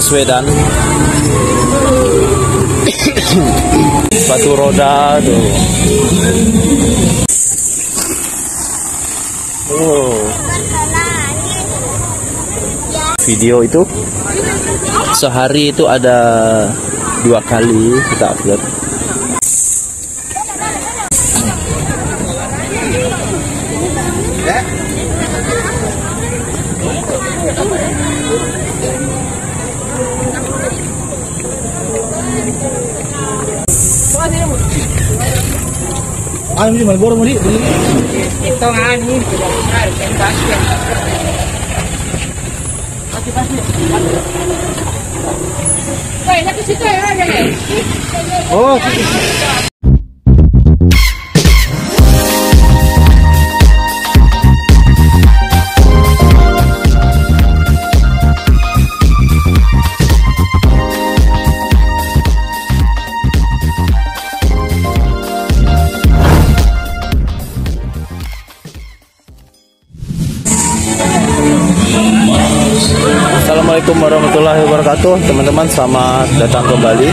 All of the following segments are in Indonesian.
Baswedan. Sepatu roda tuh. Oh. Video itu sehari itu ada 2 kali kita upload. Ayo main bola muli. Ito nga ni basket. Wait, nak situ ya ni. Oh. Assalamualaikum warahmatullahi wabarakatuh, teman-teman. Selamat datang kembali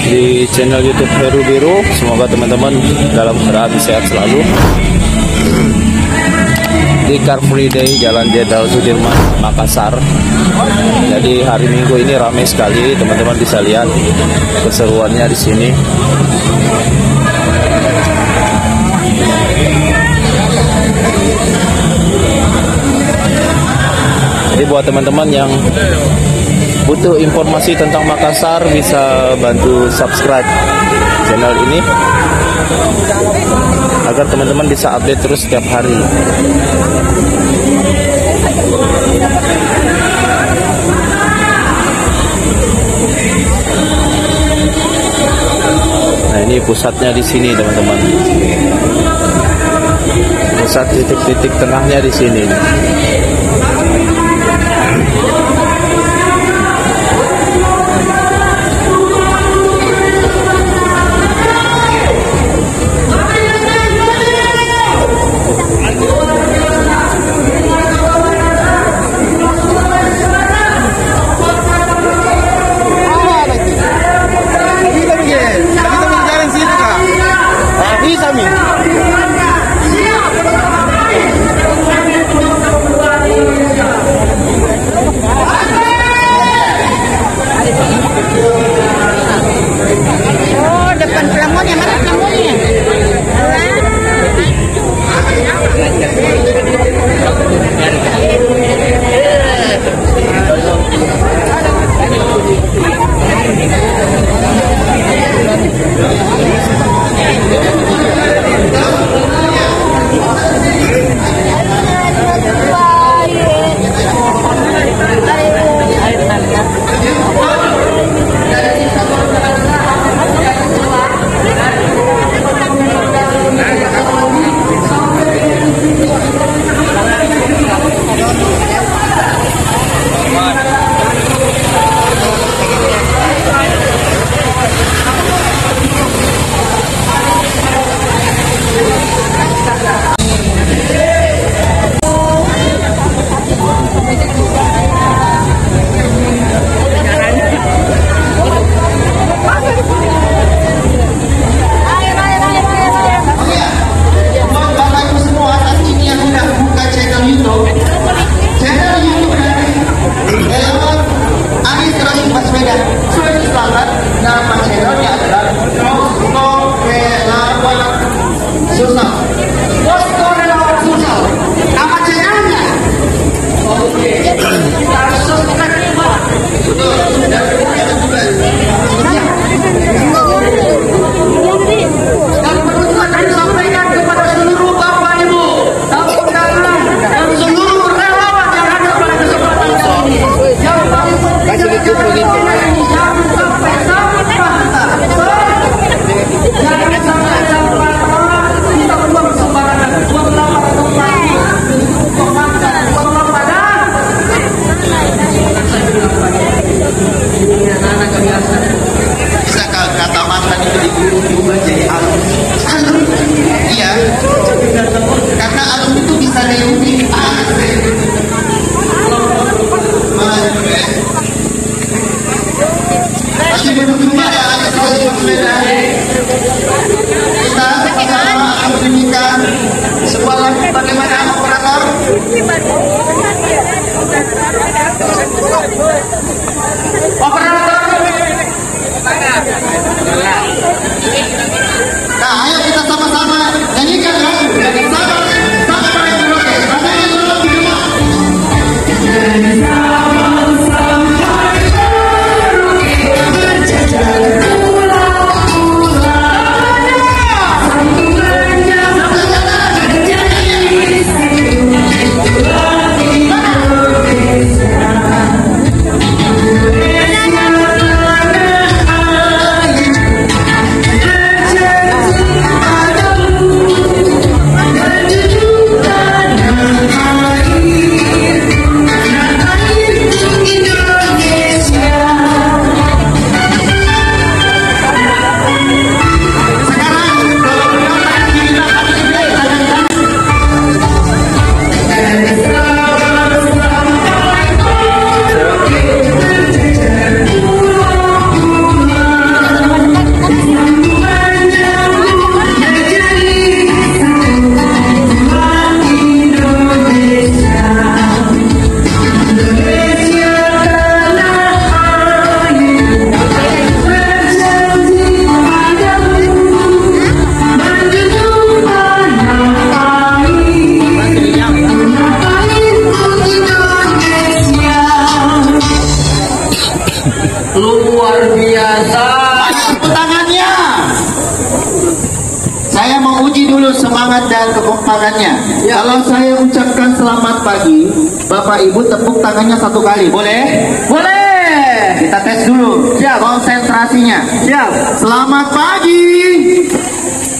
di channel YouTube Heru Biru. Semoga teman-teman dalam keadaan sehat selalu. Di Car Free Day Jalan Jenderal Sudirman, Makassar. Jadi hari Minggu ini ramai sekali, teman-teman bisa lihat keseruannya di sini. Jadi buat teman-teman yang butuh informasi tentang Makassar bisa bantu subscribe channel ini agar teman-teman bisa update terus setiap hari. Nah, ini pusatnya di sini, teman-teman. Pusat titik-titik tengahnya di sini. tepuk tangannya. Saya mau uji dulu semangat dan kekompakannya. Kalau saya ucapkan selamat pagi, Bapak Ibu tepuk tangannya 1 kali, boleh? Boleh. Kita tes dulu. Siap. Konsentrasinya. Siap. Selamat pagi.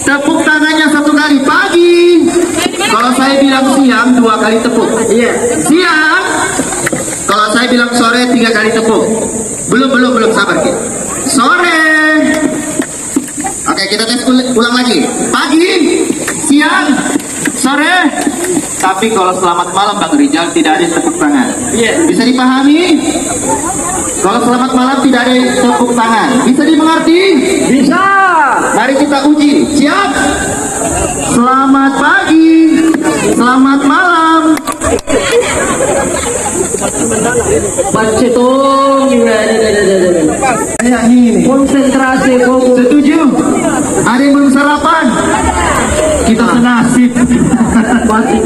Tepuk tangannya 1 kali, pagi. Kalau saya bilang siang, 2 kali tepuk. Iya. Siang. Kalau saya bilang sore, 3 kali tepuk. Belum, sabar kita. Sore. Oke, kita tes ulang lagi. Pagi, siang, sore. Tapi kalau selamat malam Bang Rijal tidak ada tepuk tangan. Bisa dipahami? Kalau selamat malam tidak ada tepuk tangan. Bisa dimengerti? Bisa. Mari kita uji. Siap? Selamat pagi. Selamat malam. Pacetong konsentrasi fokus. Setuju? Ada yang belum sarapan? Kita senasib. Pasti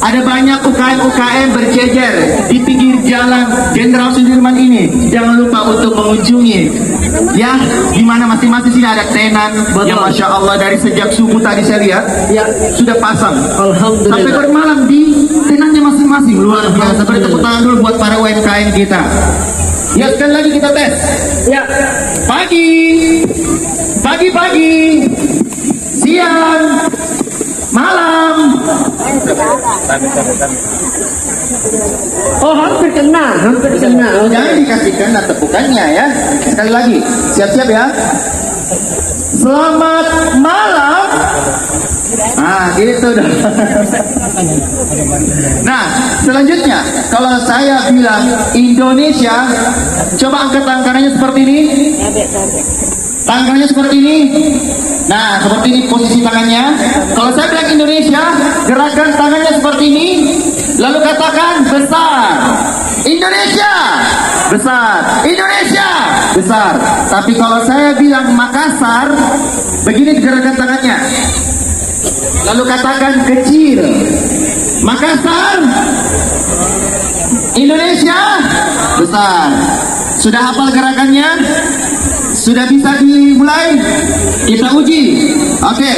Ada banyak UKM-UKM berjejer di pinggir jalan Jenderal Sudirman ini. Jangan lupa untuk mengunjungi. Ya, di mana masing-masing sini ada tenan. Yang Masya Allah dari sejak subuh tadi saya lihat sudah pasang. Alhamdulillah. Sampai bermalam di tenannya masing-masing. Luar biasa. Beri tepuk tangan dulu buat para UMKM kita. Ya, sekali lagi kita tes. Ya. Pagi, pagi-pagi, siang, malam. Oh, hampir kena. Jangan dikasihkan tepukannya ya. Sekali lagi, siap-siap ya. Selamat malam. Nah, gitu dong. Nah, selanjutnya kalau saya bilang Indonesia, coba angkat tangannya seperti ini. Tangannya seperti ini. Nah, seperti ini posisi tangannya. Kalau saya bilang Indonesia, gerakan tangannya seperti ini. Lalu katakan besar. Indonesia besar. Indonesia besar. Tapi kalau saya bilang Makassar, begini gerakan tangannya. Lalu katakan kecil. Makassar. Indonesia besar. Sudah hafal gerakannya? Sudah bisa dimulai? Kita uji. Oke.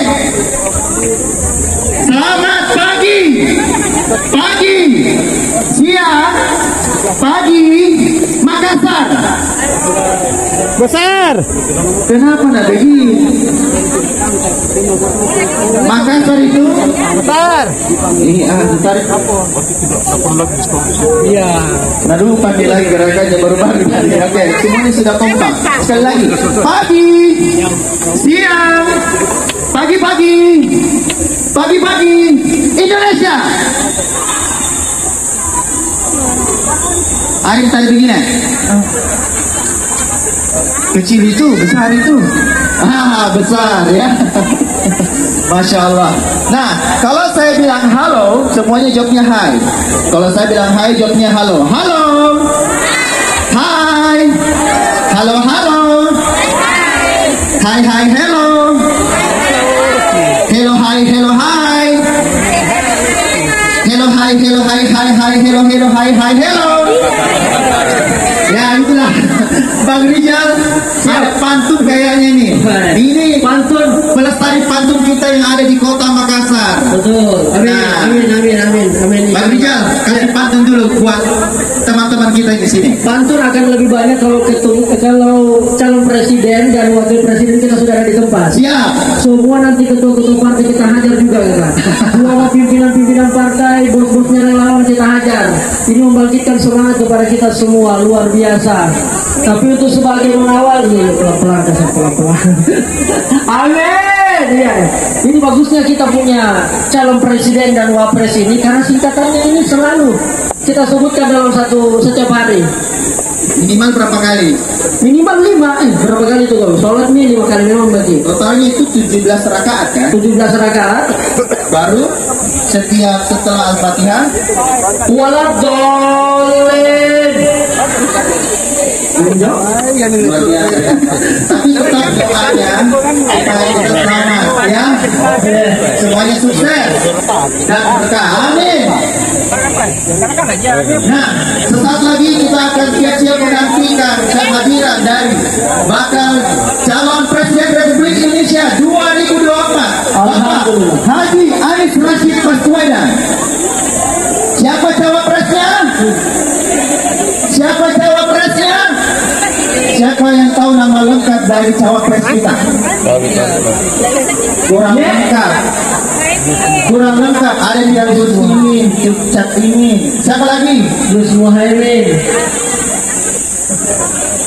Selamat pagi. Pagi. Siang. Pagi. Makassar. Besar. Kenapa nak begini? Makassar itu Besar. ini ditarik. Iya. Nah dulu pandai lagi gerakannya baru-baru tadi. Oke, semuanya sudah kompak. Sekali lagi. Pagi, siang, pagi-pagi, pagi-pagi, Indonesia. Ada yang tadi begini. Kecil itu, besar itu. Besar ya. Masya Allah. Nah, kalau saya bilang halo, semuanya jawabnya hai. Kalau saya bilang hai, jawabnya halo. Halo. Hai. Halo, halo. Hai, hai, hello. Hello, hai, hello, hai. Hello, hai, hello, hai, hai, hai, hello, hello, hai, hai, hello. Ya, itulah. Bang Rijal, ada pantun kayaknya nih. Ini pantun melestari pantun kita yang ada di kota Makassar. Betul. Amin. Bang Rijal, kasih pantun dulu buat teman-teman kita di sini. Pantun akan lebih banyak kalau calon presiden dan wakil presiden kita sudah ada di tempat. Siap. Semua nanti ketua-ketua partai kita hajar juga kan. Semua pimpinan-pimpinan partai, bos-bosnya relawan kita hajar. Ini membangkitkan semangat kepada kita semua luar biasa. Tapi untuk sebagai mengawal ini pelan-pelan. Amin. Ya. Ini bagusnya kita punya calon presiden dan wapres ini karena singkatannya ini selalu kita sebutkan dalam setiap hari. Minimal berapa kali? Minimal 5. Berapa kali itu kalau sholat nih 5 kali memang bagi. Totalnya itu 17 rakaat kan? 17 rakaat. Baru setiap setelah Al-Fatihah Waladhdallin. luar biasa. Tapi tetap doanya supaya kita selamat. ya. Semuanya sukses dan berkah. Amin. Nah, sesaat lagi kita akan siap-siap menantikan kehadiran dari bakal calon Presiden Republik Indonesia 2024, Bapak Haji Anies Rashid Baswedan. Siapa cawapresnya? Siapa cawapresnya? Siapa yang tahu nama lengkap dari cawapres kita? Kurang lengkap. Kurang lengkap. Ada di dalam ini, chat ini. Siapa lagi? Gus Muhaimin.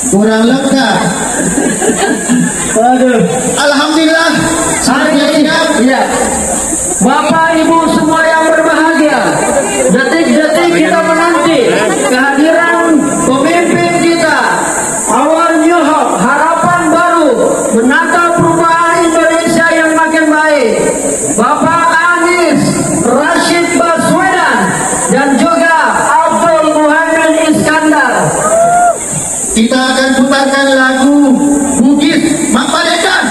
Kurang lengkap. Aduh. Alhamdulillah. Sudah siap. Iya. Bapak Ibu semua yang berbahagia, detik-detik kita menanti kehadiran pemimpin kita, our new hope, harapan baru, menata perubahan Indonesia yang makin baik, Bapak Anies Rashid Baswedan dan juga Abdul Muhaimin Iskandar. Kita akan putarkan lagu Bugis Mampalekan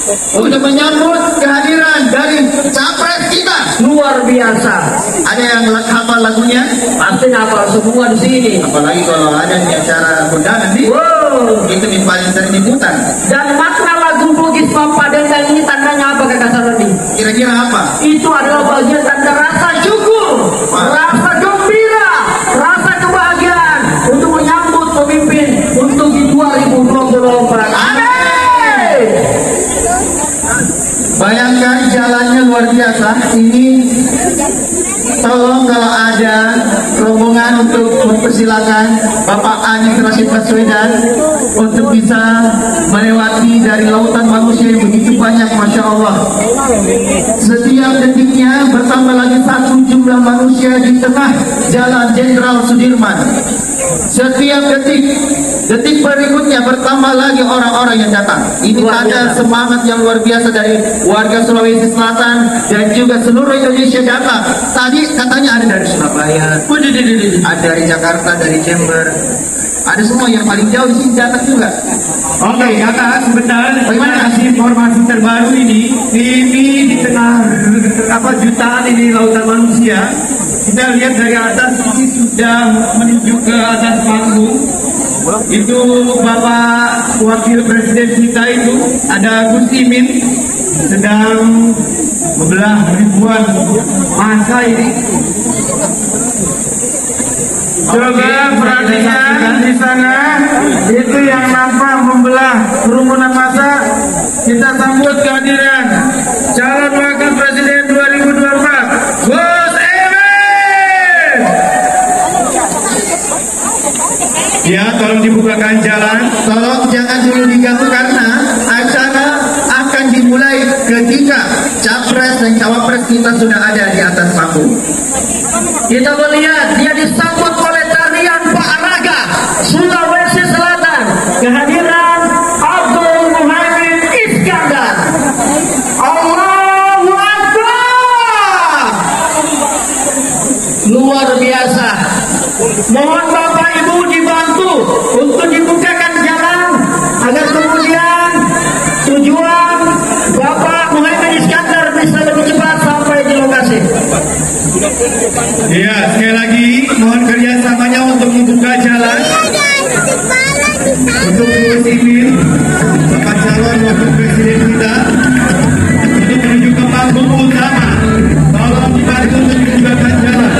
untuk menyambut kehadiran dari capres kita. Luar biasa. Ada yang hafal lagunya? Pasti hafal semua di sini. Apalagi kalau ada di acara undangan nih. Wow. Itu yang paling sering diputar. Dan makna lagu Bugis Pampadekan ini tandanya apa Kakak Saroni? Kira-kira apa? Itu adalah bagian tanda rasa syukur, rasa gembira, rasa kebahagiaan untuk menyambut pemimpin untuk di 2024. Amin. Bayangkan jalannya luar biasa. Ini tolong kalau ada rombongan untuk mempersilakan Bapak Anies Rashid Baswedan untuk bisa melewati dari lautan manusia yang begitu banyak, Masya Allah. Setiap detiknya bertambah lagi satu jumlah manusia di tengah jalan Jenderal Sudirman. Setiap detik berikutnya bertambah lagi orang-orang yang datang. Ini tanda semangat yang luar biasa dari warga Sulawesi Selatan dan juga seluruh Indonesia datang. Tadi katanya ada dari Surabaya, ada dari Jakarta, dari Jember, ada semua yang paling jauh di sini datang juga. Oke, Kakak, sebentar. Terima kasih informasi terbaru ini. Ini di tengah jutaan ini lautan manusia. Kita lihat dari atas ini sudah menuju ke atas panggung. Itu Bapak Wakil Presiden kita itu ada Gus Imin sedang membelah ribuan masa ini. Coba perhatikan di sana, itu yang nampak membelah kerumunan massa. Kita sambut kehadiran calon wakil presiden 2024, Gus Imin. Ya, tolong dibukakan jalan. Tolong jangan dulu diganggu karena acara akan dimulai ketika capres dan cawapres kita sudah ada di atas panggung. Kita melihat dia disambut oleh tarian Pak Raga Sulawesi Selatan, kehadiran Abdul Muhaimin Iskandar. Allahu Akbar. Luar biasa. Mohon Bapak Ibu dibantu untuk dibukakan jalan agar kemudian tujuan Bapak Muhaimin Iskandar bisa lebih cepat sampai di lokasi. Ya, sekali lagi mohon kerjasamanya untuk membuka jalan untuk Gus Imin, Bapak calon wakil presiden kita, untuk menuju ke panggung utama. Tolong dibantu untuk dibukakan jalan.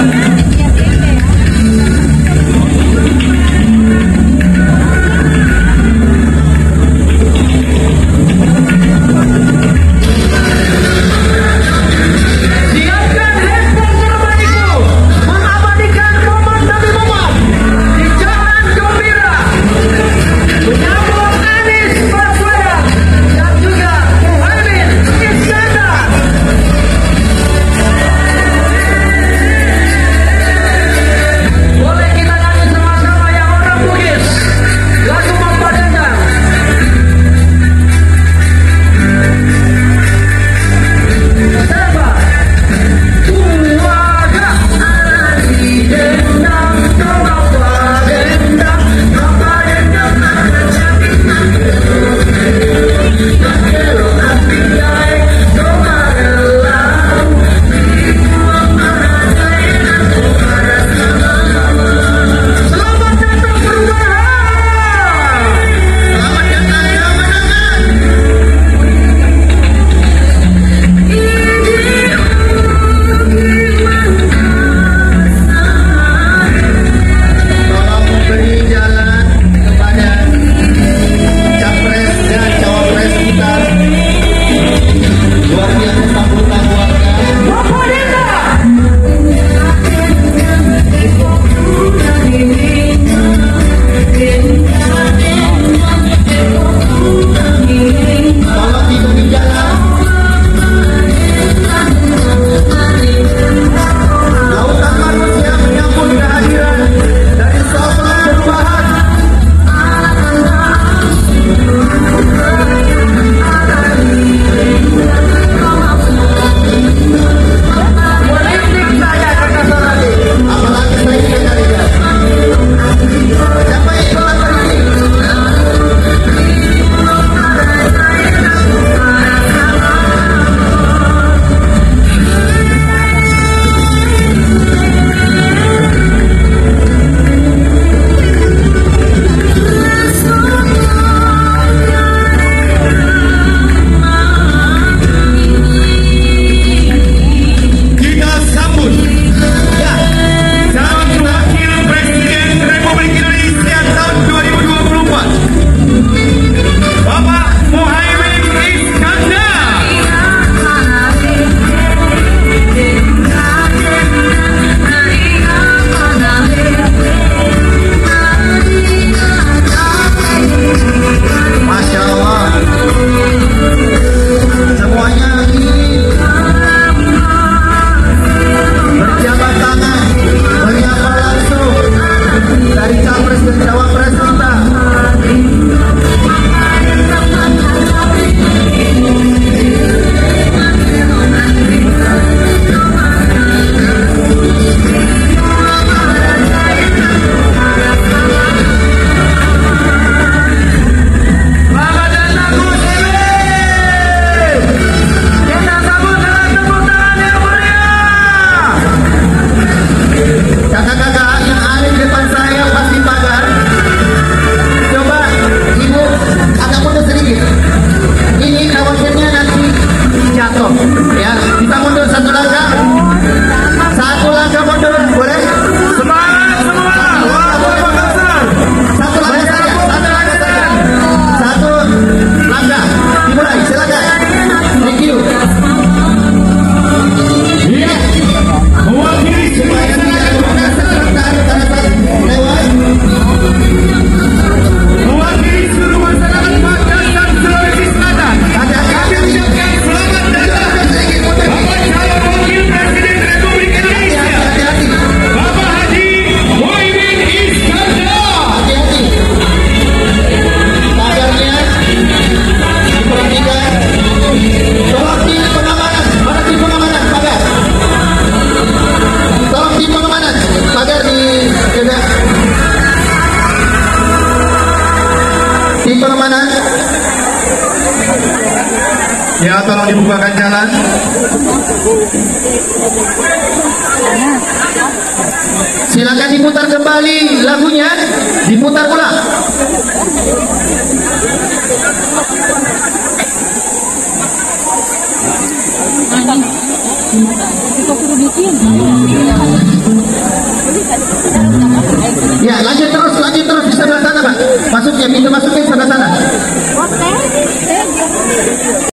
Siapkan handphone terbaikmu, mengabadikan momen demi momen di jalan gembira menyambut Anies Tim pengamanan. Ya, tolong dibukakan jalan. Silakan diputar kembali lagunya, diputar ulang. Ya, lanjut terus di sebelah sana, Pak. Masuknya, pintu masuknya